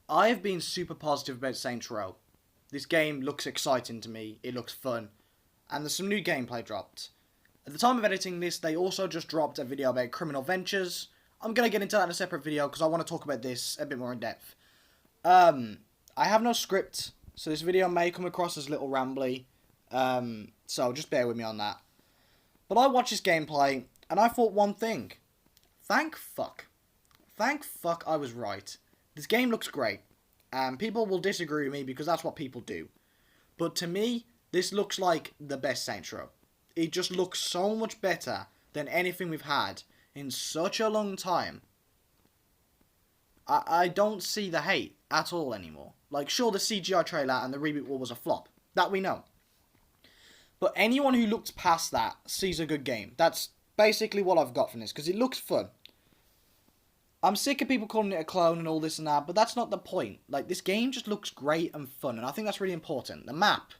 I have been super positive about Saints Row. This game looks exciting to me, it looks fun, and there's some new gameplay dropped. At the time of editing this, they also just dropped a video about Criminal Ventures. I'm going to get into that in a separate video because I want to talk about this a bit more in depth. I have no script, so this video may come across as a little rambly, so just bear with me on that. But I watched this gameplay, and I thought one thing. Thank fuck. Thank fuck I was right. This game looks great, and people will disagree with me because that's what people do. But to me, this looks like the best Saints Row. It just looks so much better than anything we've had in such a long time. I don't see the hate at all anymore. Like, sure, the CGI trailer and the reboot war was a flop. That we know. But anyone who looks past that sees a good game. That's basically what I've got from this, because it looks fun. I'm sick of people calling it a clone and all this and that, but that's not the point. Like, this game just looks great and fun, and I think that's really important. The map,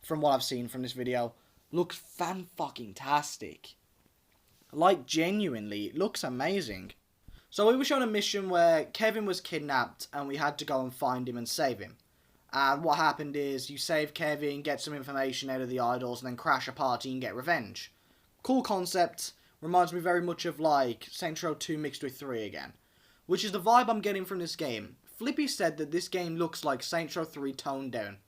from what I've seen from this video, looks fan-fucking-tastic. Like, genuinely, it looks amazing. So we were shown a mission where Kevin was kidnapped, and we had to go and find him and save him. And what happened is, you save Kevin, get some information out of the idols, and then crash a party and get revenge. Cool concept. Reminds me very much of, like, Saints Row 2 mixed with 3 again. Which is the vibe I'm getting from this game. Flippy said that this game looks like Saints Row 3 toned down.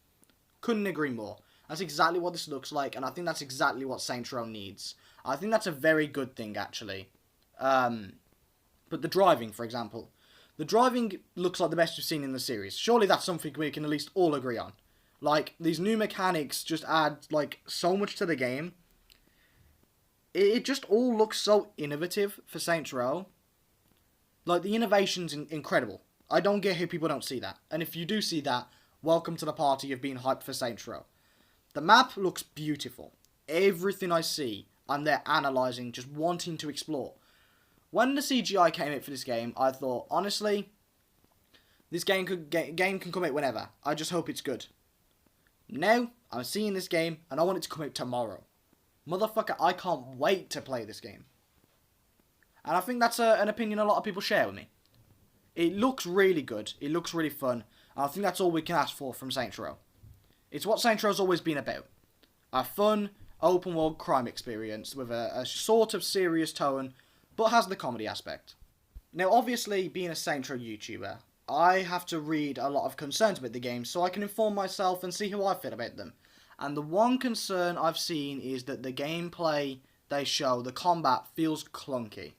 Couldn't agree more. That's exactly what this looks like, and I think that's exactly what Saints Row needs. I think that's a very good thing, actually. But the driving, for example. The driving looks like the best we've seen in the series. Surely that's something we can at least all agree on. Like, these new mechanics just add, like, so much to the game. It just all looks so innovative for Saints Row. Like, the innovation's incredible. I don't get how people don't see that. And if you do see that, welcome to the party of being hyped for Saints Row. The map looks beautiful. Everything I see, I'm there analysing, just wanting to explore. When the CGI came out for this game, I thought, honestly, this game can come out whenever. I just hope it's good. Now, I'm seeing this game, and I want it to come out tomorrow. Motherfucker, I can't wait to play this game. And I think that's an opinion a lot of people share with me. It looks really good. It looks really fun. And I think that's all we can ask for from Saints Row. It's what Saints Row's always been about. A fun, open-world crime experience with a sort of serious tone, but has the comedy aspect. Now, obviously, being a Saints Row YouTuber, I have to read a lot of concerns about the game so I can inform myself and see how I feel about them. And the one concern I've seen is that the gameplay they show, the combat, feels clunky.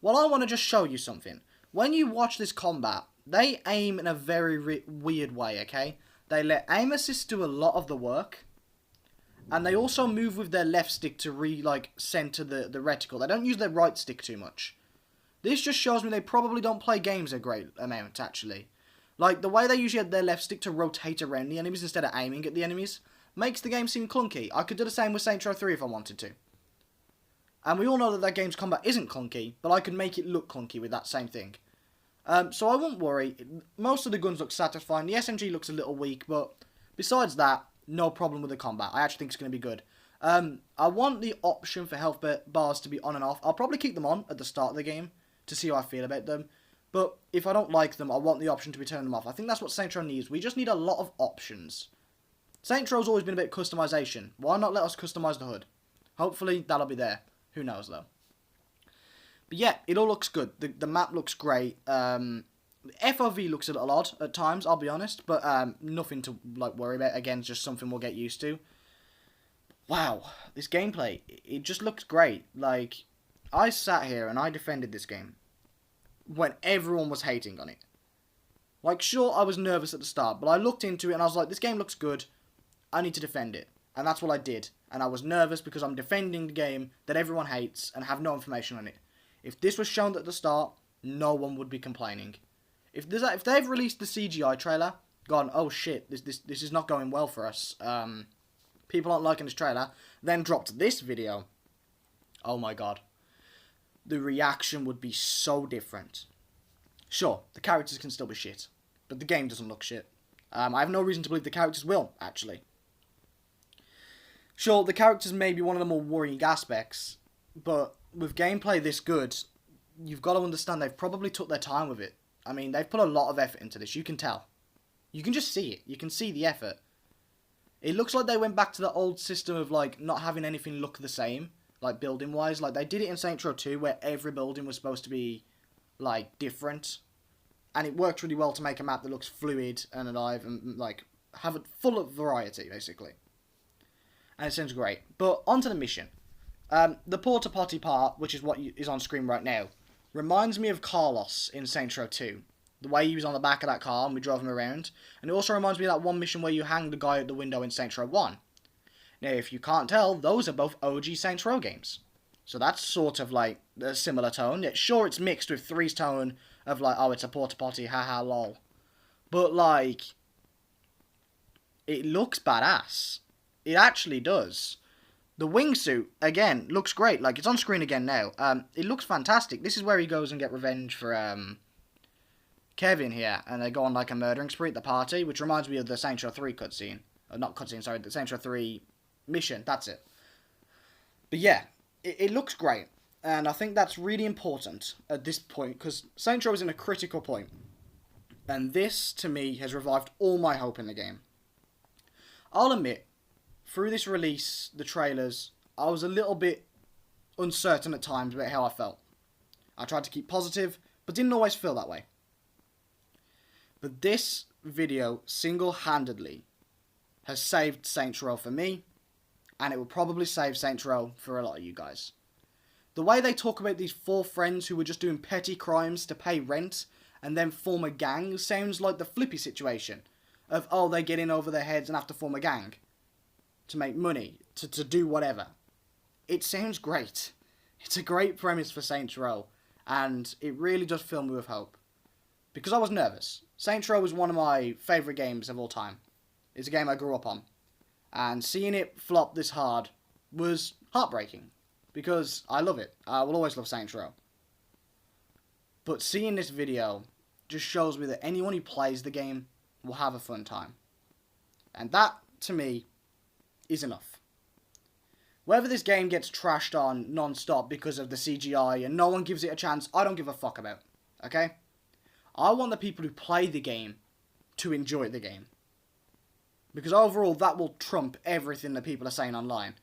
Well, I want to just show you something. When you watch this combat, they aim in a very weird way, okay? They let aim assist do a lot of the work. And they also move with their left stick to center the reticle. They don't use their right stick too much. This just shows me they probably don't play games a great amount, actually. Like, the way they usually have their left stick to rotate around the enemies instead of aiming at the enemies makes the game seem clunky. I could do the same with Saints Row 3 if I wanted to. And we all know that game's combat isn't clunky, but I could make it look clunky with that same thing. So I won't worry. Most of the guns look satisfying. The SMG looks a little weak, but besides that, no problem with the combat. I actually think it's going to be good. I want the option for health bars to be on and off. I'll probably keep them on at the start of the game to see how I feel about them. But if I don't like them, I want the option to be turning them off. I think that's what Saints Row needs. We just need a lot of options. Saints Row's always been about customization. Why not let us customize the hood? Hopefully that'll be there. Who knows, though. But yeah, it all looks good. The map looks great. FOV looks a little odd at times, I'll be honest. But nothing to worry about. Again, just something we'll get used to. Wow, this gameplay, it just looks great. Like, I sat here and I defended this game when everyone was hating on it. Like, sure, I was nervous at the start, but I looked into it and I was like, this game looks good. I need to defend it. And that's what I did. And I was nervous because I'm defending the game that everyone hates and have no information on it. If this was shown at the start, no one would be complaining. If they've released the CGI trailer, gone, oh shit, this is not going well for us. People aren't liking this trailer. Then dropped this video. Oh my god. The reaction would be so different. Sure, the characters can still be shit. But the game doesn't look shit. I have no reason to believe the characters will, actually. Sure, the characters may be one of the more worrying aspects, but with gameplay this good, you've got to understand they've probably took their time with it. I mean, they've put a lot of effort into this. You can tell. You can just see it. You can see the effort. It looks like they went back to the old system of, like, not having anything look the same, like, building-wise. Like, they did it in Saints Row 2, where every building was supposed to be, like, different. And it works really well to make a map that looks fluid and alive and, like, have it full of variety, basically. And it sounds great. But onto the mission. The porta potty part, which is what is on screen right now, reminds me of Carlos in Saints Row 2. The way he was on the back of that car and we drove him around. And it also reminds me of that one mission where you hang the guy out the window in Saints Row 1. Now, if you can't tell, those are both OG Saints Row games. So that's sort of like a similar tone. Yet, sure, it's mixed with 3's tone of like, oh, it's a porta potty, haha, lol. But like, it looks badass. It actually does. The wingsuit, again, looks great. Like, it's on screen again now. It looks fantastic. This is where he goes and get revenge for Kevin here. And they go on like a murdering spree at the party, which reminds me of the Saints Row 3 cutscene. Not cutscene, sorry, the Saints Row 3 mission. That's it. But yeah, it looks great. And I think that's really important at this point, because Saints Row is in a critical point. And this, to me, has revived all my hope in the game. I'll admit, through this release, the trailers, I was a little bit uncertain at times about how I felt. I tried to keep positive, but didn't always feel that way. But this video, single-handedly, has saved Saints Row for me, and it will probably save Saints Row for a lot of you guys. The way they talk about these 4 friends who were just doing petty crimes to pay rent, and then form a gang, sounds like the Flippy situation. Of, oh, they get in over their heads and have to form a gang. To make money. To do whatever. It sounds great. It's a great premise for Saints Row. And it really does fill me with hope. Because I was nervous. Saints Row was one of my favourite games of all time. It's a game I grew up on. And seeing it flop this hard was heartbreaking. Because I love it. I will always love Saints Row. But seeing this video just shows me that anyone who plays the game will have a fun time. And that, to me, is enough. Whether this game gets trashed on non-stop because of the CGI and no one gives it a chance, I don't give a fuck about. Okay? I want the people who play the game to enjoy the game. Because overall, that will trump everything that people are saying online.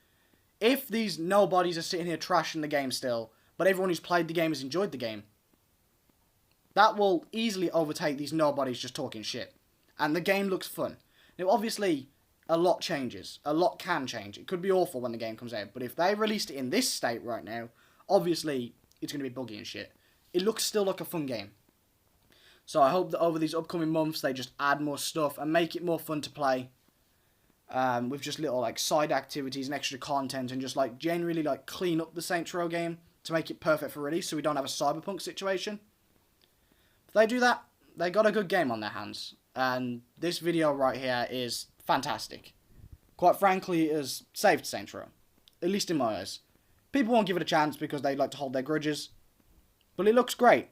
If these nobodies are sitting here trashing the game still, but everyone who's played the game has enjoyed the game, that will easily overtake these nobodies just talking shit. And the game looks fun. Now, obviously, a lot changes. A lot can change. It could be awful when the game comes out. But if they released it in this state right now, obviously, it's going to be buggy and shit. It looks still like a fun game. So I hope that over these upcoming months, they just add more stuff and make it more fun to play. With just little, like, side activities and extra content. And just, like, generally, like, clean up the Saints Row game to make it perfect for release. So we don't have a Cyberpunk situation. If they do that, they got a good game on their hands. And this video right here is fantastic. Quite frankly, it has saved Saints Row. At least in my eyes. People won't give it a chance because they like to hold their grudges. But it looks great.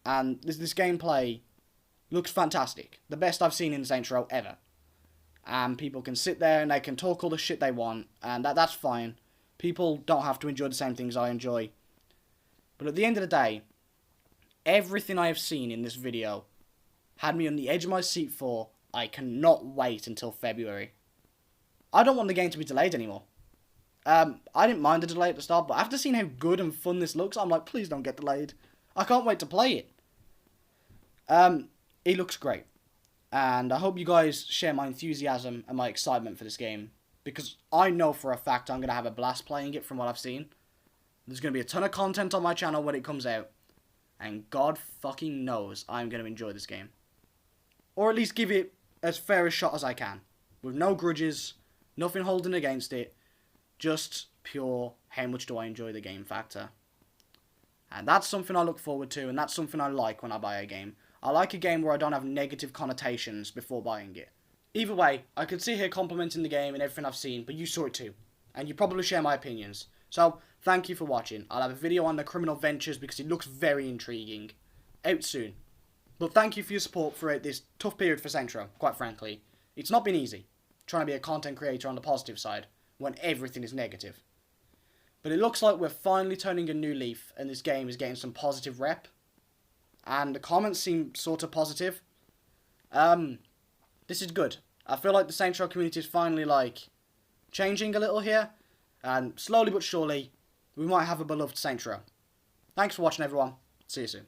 And this gameplay looks fantastic. The best I've seen in Saints Row ever. And people can sit there and they can talk all the shit they want. And that's fine. People don't have to enjoy the same things I enjoy. But at the end of the day, everything I have seen in this video had me on the edge of my seat for I cannot wait until February. I don't want the game to be delayed anymore. I didn't mind the delay at the start, but after seeing how good and fun this looks, I'm like, please don't get delayed. I can't wait to play it. It looks great. And I hope you guys share my enthusiasm and my excitement for this game. Because I know for a fact I'm going to have a blast playing it from what I've seen. There's going to be a ton of content on my channel when it comes out. And God fucking knows I'm going to enjoy this game. Or at least give it as fair a shot as I can. With no grudges, nothing holding against it. Just pure, how much do I enjoy the game factor. And that's something I look forward to, and that's something I like when I buy a game. I like a game where I don't have negative connotations before buying it. Either way, I could sit here complimenting the game and everything I've seen, but you saw it too. And you probably share my opinions. So, thank you for watching. I'll have a video on the Criminal Ventures because it looks very intriguing. Out soon. But thank you for your support throughout this tough period for Saints Row, quite frankly. It's not been easy, trying to be a content creator on the positive side, when everything is negative. But it looks like we're finally turning a new leaf, and this game is getting some positive rep. and the comments seem sort of positive. This is good. I feel like the Saints Row community is finally, like, changing a little here, and slowly but surely, we might have a beloved Saints Row. Thanks for watching, everyone. See you soon.